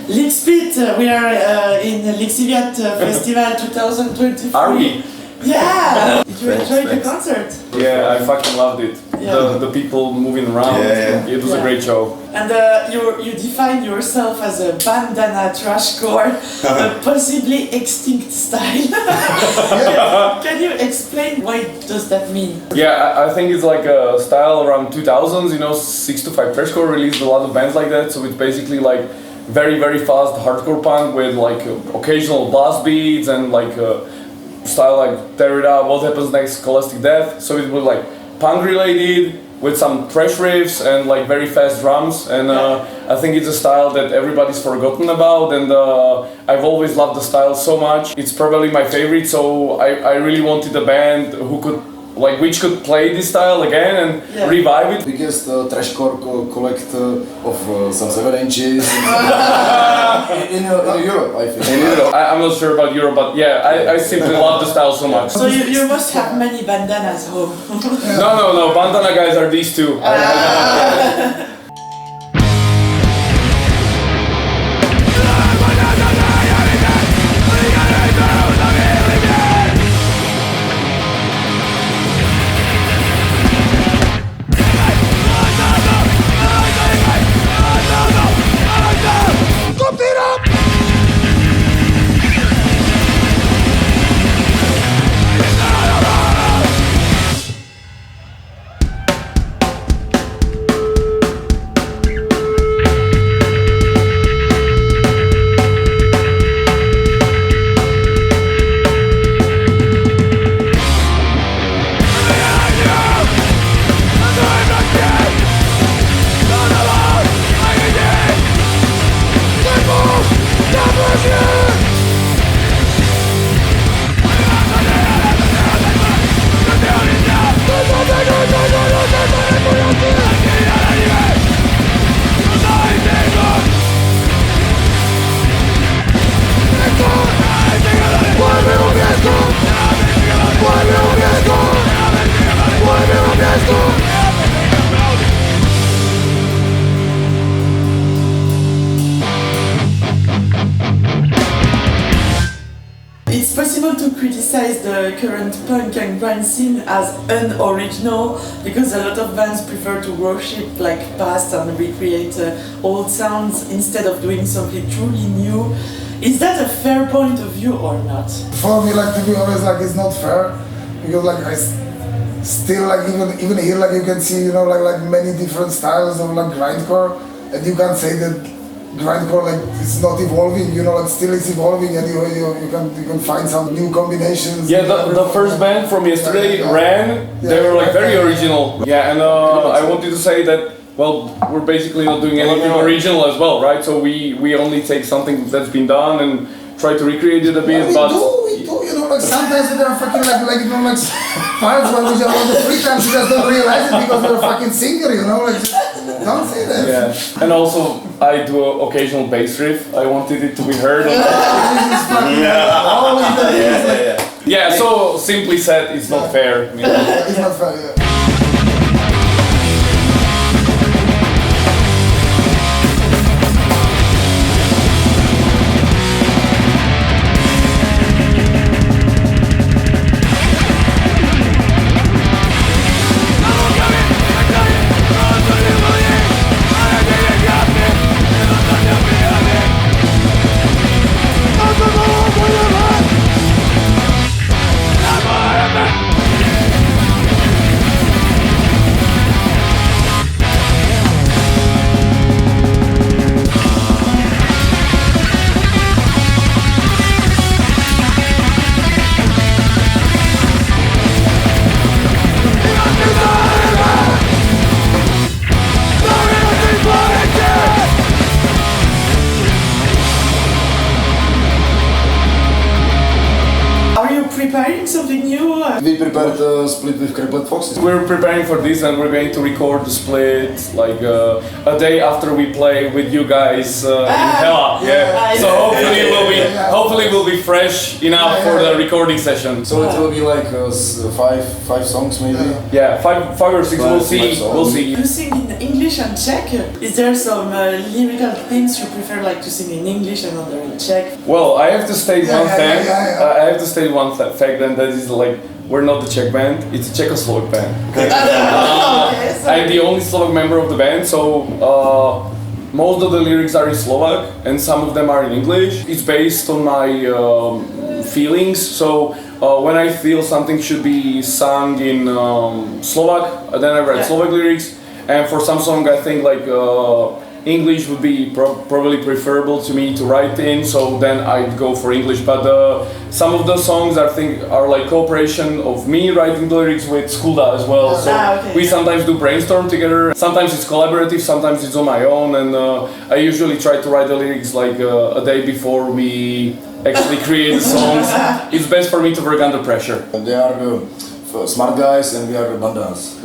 Lickspit, we are in Lixiviat Festival 2023. Are we? Yeah! Did you enjoy the concert? Yeah, I fucking loved it. Yeah. The people moving around, it was a great show. And you define yourself as a bandana trashcore, a possibly extinct style. Can you explain what does that mean? Yeah, I think it's like a style around 2000s, you know, 6 to 5 trashcore released a lot of bands like that, so it's basically like very fast hardcore punk with like occasional blast beats and like style like Tear It Up, What Happens Next, Scholastic Death, so it was like punk related with some thrash riffs and like very fast drums, and I think it's a style that everybody's forgotten about, and I've always loved the style so much. It's probably my favorite, so I really wanted a band who could which could play this style again and revive it. Biggest trashcore collect of some 7 inches in Europe, I think. In Europe. I'm not sure about Europe, but yeah, I simply love the style so much. So you must have many bandanas home. No, bandana guys are these two. It's possible to criticize the current punk and grind scene as unoriginal because a lot of bands prefer to worship like past and recreate old sounds instead of doing something truly new. Is that a fair point of view or not? For me, like, to be honest, like, it's not fair because like I still like even here, like, you can see, you know, like many different styles of like grindcore, and you can't say that grindcore like it's not evolving, you know, like still it's evolving, and you can find some new combinations. Yeah, the first band from yesterday, Zrehen, they were like very original. Yeah, and I wanted to say that, well, we're basically not doing anything original as well, right? So we only take something that's been done and try to recreate it a bit, We do, you know, like sometimes there are fucking like you know, like parts where we just on the free times you just don't realize it because you're a fucking singer, you know, like just don't say that. Yeah, and also I do an occasional bass riff. I wanted it to be heard. Yeah, so simply said, it's not fair. You know? It's not fair, yeah. Preparing something new? We prepared a split with Crippled Foxes. We're preparing for this and we're going to record the split like a day after we play with you guys in Hella. Yeah. So hopefully we'll be hopefully will be fresh enough for the recording session. So it will be like five songs maybe? Yeah, five or six, we'll see. We'll see. You sing in English and Czech. Is there some lyrical things you prefer like to sing in English and other in Czech? Well, I have to state one fact. I have to state one fact, and that is like, we're not the Czech band, it's a Czechoslovak band. Okay? I'm the only Slovak member of the band, so most of the lyrics are in Slovak and some of them are in English. It's based on my feelings, so when I feel something should be sung in Slovak, then I write Slovak lyrics, and for some song I think like English would be probably preferable to me to write in, so then I'd go for English. But some of the songs I think are like cooperation of me writing the lyrics with Skulda as well. So we sometimes do brainstorm together. Sometimes it's collaborative, sometimes it's on my own, and I usually try to write the lyrics like a day before we actually create the songs. It's best for me to work under pressure. They are smart guys and we are the bandas.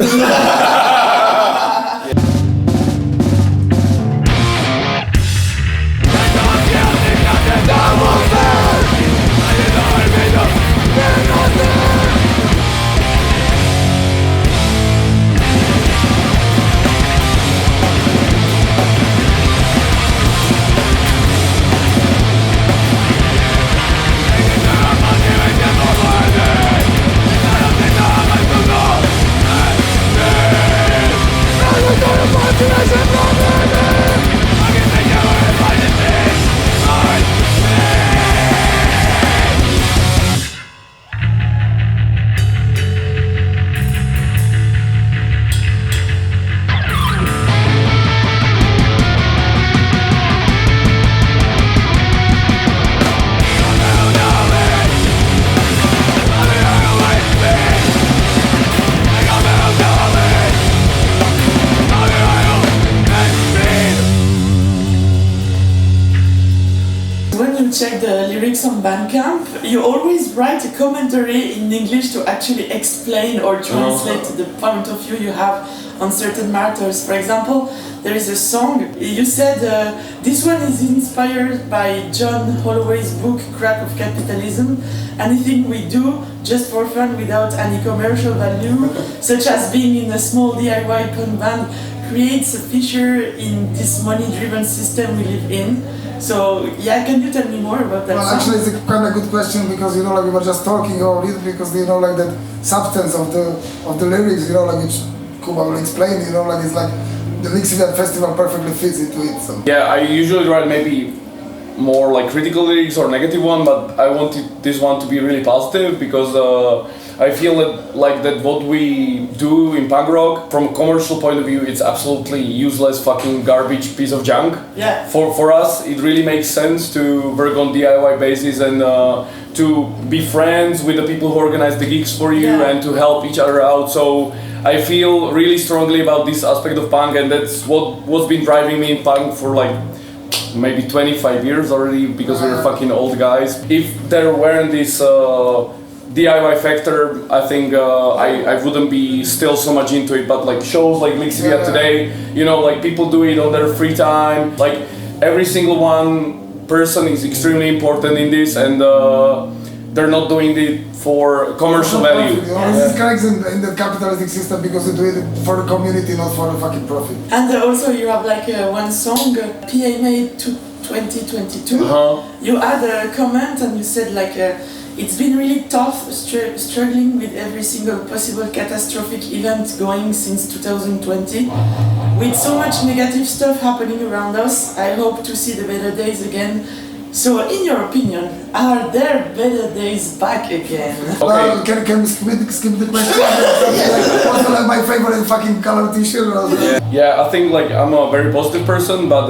Check the lyrics on Bandcamp, you always write a commentary in English to actually explain or translate the point of view you have on certain matters. For example, there is a song, you said this one is inspired by John Holloway's book Crack of Capitalism. Anything we do just for fun without any commercial value, such as being in a small DIY punk band, creates a fissure in this money-driven system we live in. So yeah, can you tell me more about that? Well, song? actually, it's a kind of good question because like we were just talking about it because like that substance of the lyrics, like which Kuba will explain, like it's like the Lixiviat Festival perfectly fits into it. So. Yeah, I usually write maybe more like critical lyrics or negative one, but I wanted this one to be really positive because I feel that what we do in punk rock, from a commercial point of view, it's absolutely useless fucking garbage piece of junk. Yeah. For us, it really makes sense to work on DIY basis and to be friends with the people who organize the gigs for you and to help each other out. So I feel really strongly about this aspect of punk, and that's what's been driving me in punk for like maybe 25 years already, because we're fucking old guys. If there weren't this DIY factor, I think I wouldn't be still so much into it. But like shows like Lixiviat today, like people do it on their free time. Like every single one person is extremely important in this, and they're not doing it for commercial value. This is correct in the capitalistic system because they do it for the community, not for the fucking profit. And also you have like one song, PA Made to 2022. You had a comment and you said like it's been really tough struggling with every single possible catastrophic event going since 2020. With so much negative stuff happening around us, I hope to see the better days again. So, in your opinion, are there better days back again? Well, can we skip the question? What's like my favorite fucking color t-shirt? Yeah, I think like I'm a very positive person, but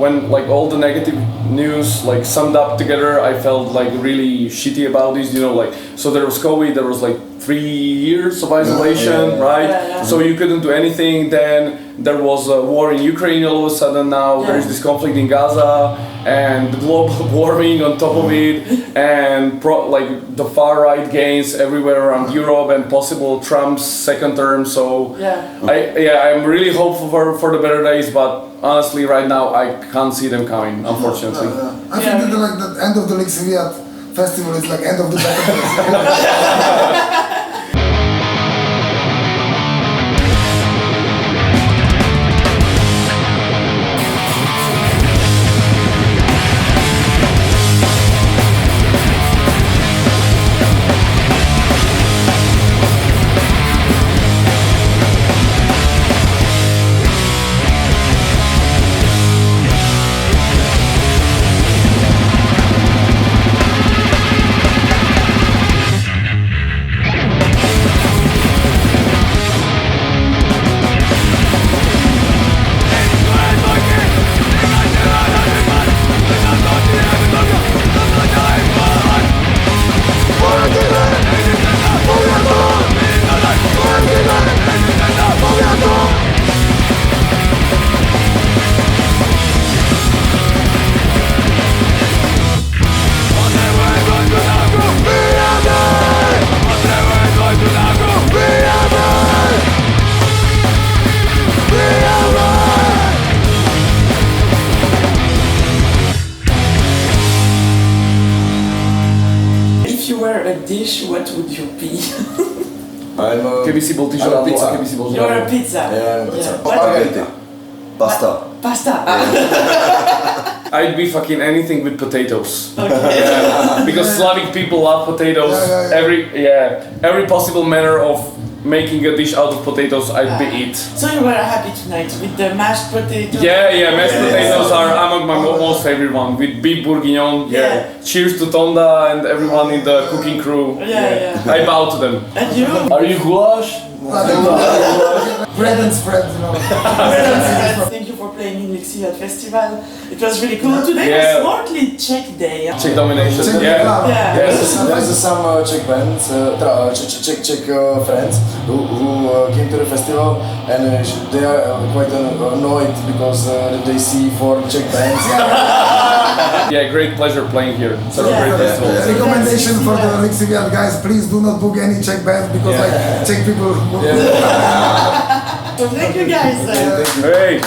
when like all the negative news like summed up together, I felt like really shitty about this. Like so there was COVID, there was like 3 years of isolation, right? So you couldn't do anything. Then there was a war in Ukraine all of a sudden now, there is this conflict in Gaza, and the global warming on top of it, and like the far right gains everywhere around Europe, and possible Trump's second term. So I'm really hopeful for the better days, but honestly right now I can't see them coming, unfortunately. I think that like the end of the Lixiviat Festival is like end of the better days. Dish, what would you be? I'm a pizza. You're a pizza. Yeah, I'm a pizza. Spaghetti. Pasta. Pasta. I'd be fucking anything with potatoes. Okay. Yeah, because Slavic people love potatoes. Every possible manner of making a dish out of potatoes, I'd be it. So you were happy tonight with the mashed potatoes? Yeah, mashed potatoes are among my most favorite one, with beef bourguignon. Yeah. Cheers to Tonda and everyone in the cooking crew. I bow to them. And you? Are you goulash? Bread and spread, you know. Thank you for playing in Lixiviat Festival. It was really cool. Today was mostly Czech day. Czech domination. There's some Czech bands, Czech friends who came to the festival, and they are quite annoyed because they see 4 Czech bands. Great pleasure playing here. Such a great festival. Recommendation for the Lixiviat guys: please do not book any Czech bands because like Czech people. So thank you guys. Hey.